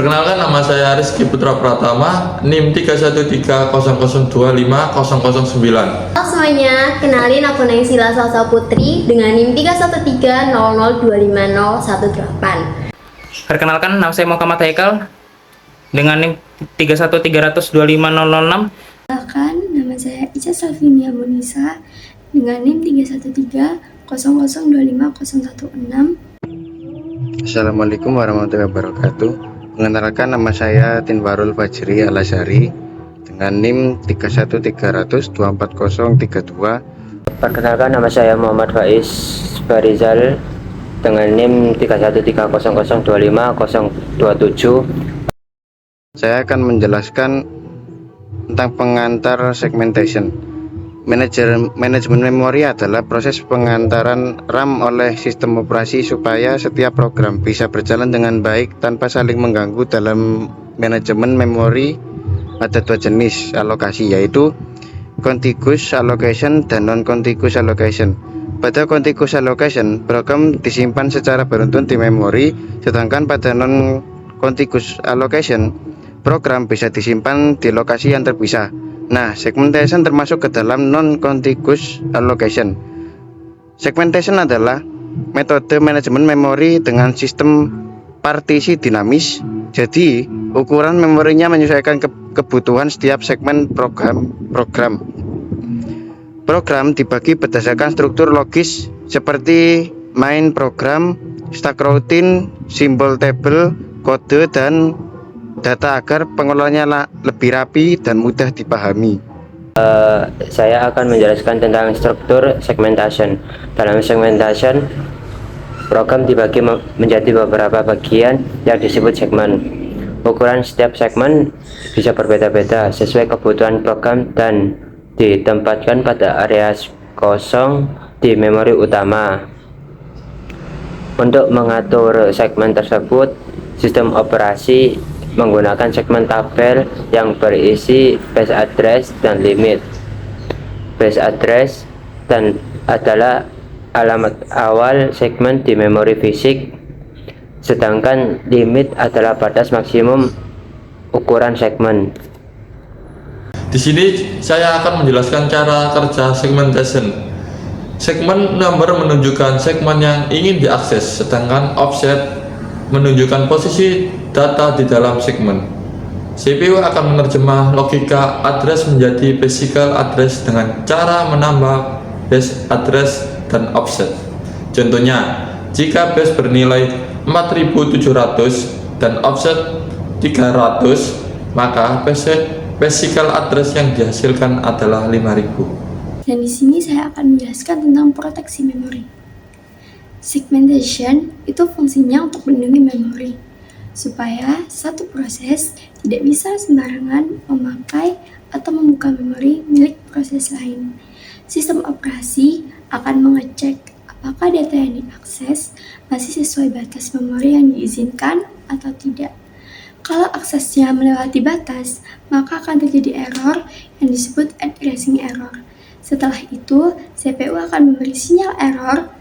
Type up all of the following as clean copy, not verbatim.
Perkenalkan, nama saya Rizky Putra Pratama, NIM 31300250009. Halo semuanya, kenalin aku Naysila Salsa Putri dengan NIM 31300250018. Perkenalkan, nama saya Muhammad Haikal dengan NIM 31300250006. Perkenalkan, nama saya Ica Salvinia Munisa dengan NIM 31300250016. Assalamualaikum warahmatullahi wabarakatuh. Mengenalkan, nama saya Tinwarul Fajri Alasari dengan NIM 31300240032. Perkenalkan, nama saya Muhammad Faiz Farizal dengan NIM 31300250027. Saya akan menjelaskan tentang pengantar segmentation. Manajemen memori adalah proses pengantaran RAM oleh sistem operasi supaya setiap program bisa berjalan dengan baik tanpa saling mengganggu. Dalam manajemen memori ada dua jenis alokasi, yaitu contiguous allocation dan non-contiguous allocation. Pada contiguous allocation, program disimpan secara beruntun di memori, sedangkan pada non-contiguous allocation, program bisa disimpan di lokasi yang terpisah. Nah, segmentation termasuk ke dalam non-contiguous allocation. Segmentation adalah metode manajemen memori dengan sistem partisi dinamis. Jadi, ukuran memorinya menyesuaikan kebutuhan setiap segmen program. Program dibagi berdasarkan struktur logis seperti main program, stack routine, simbol table, kode, dan data agar pengelolaannya lebih rapi dan mudah dipahami. Saya akan menjelaskan tentang struktur segmentation. Dalam segmentation, program dibagi menjadi beberapa bagian yang disebut segmen. Ukuran setiap segmen bisa berbeda-beda sesuai kebutuhan program dan ditempatkan pada area kosong di memori utama. Untuk mengatur segmen tersebut, sistem operasi menggunakan segmen tabel yang berisi base address dan limit. Base address adalah alamat awal segmen di memori fisik, sedangkan limit adalah batas maksimum ukuran segmen. Di sini saya akan menjelaskan cara kerja segmentation. Segmen number menunjukkan segmen yang ingin diakses, sedangkan offset menunjukkan posisi data di dalam segmen. CPU akan menerjemah logika address menjadi physical address dengan cara menambah base address dan offset. Contohnya, jika base bernilai 4700 dan offset 300, maka physical address yang dihasilkan adalah 5000. Dan di sini saya akan menjelaskan tentang proteksi memori. Segmentation itu fungsinya untuk melindungi memori, supaya satu proses tidak bisa sembarangan memakai atau membuka memori milik proses lain. Sistem operasi akan mengecek apakah data yang diakses masih sesuai batas memori yang diizinkan atau tidak. Kalau aksesnya melewati batas, maka akan terjadi error yang disebut addressing error. Setelah itu, CPU akan memberi sinyal error,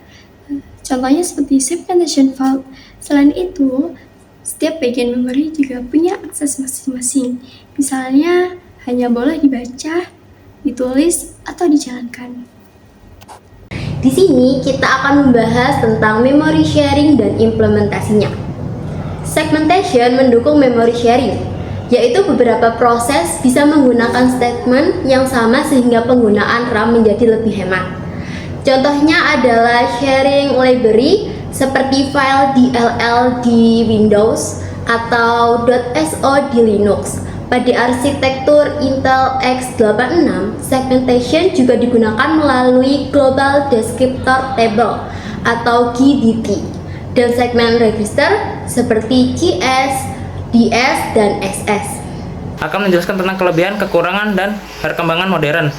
contohnya seperti segmentation fault. Selain itu, setiap bagian memori juga punya akses masing-masing. Misalnya, hanya boleh dibaca, ditulis, atau dijalankan. Di sini kita akan membahas tentang memory sharing dan implementasinya. Segmentation mendukung memory sharing, yaitu beberapa proses bisa menggunakan segmen yang sama sehingga penggunaan RAM menjadi lebih hemat. Contohnya adalah sharing library seperti file DLL di Windows atau .so di Linux. Pada arsitektur Intel x86, segmentation juga digunakan melalui Global Descriptor Table atau GDT dan segmen register seperti GS, DS, dan SS. Akan menjelaskan tentang kelebihan, kekurangan, dan perkembangan modern.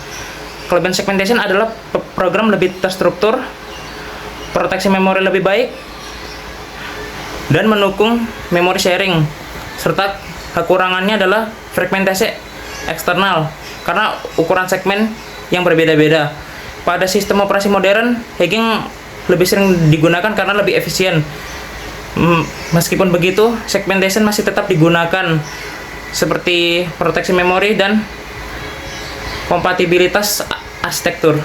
Kelebihan segmentation adalah program lebih terstruktur, proteksi memori lebih baik, dan mendukung memory sharing. Serta kekurangannya adalah fragmentasi eksternal, karena ukuran segmen yang berbeda-beda. Pada sistem operasi modern, hacking lebih sering digunakan karena lebih efisien. Meskipun begitu, segmentation masih tetap digunakan seperti proteksi memori dan kompatibilitas arsitektur.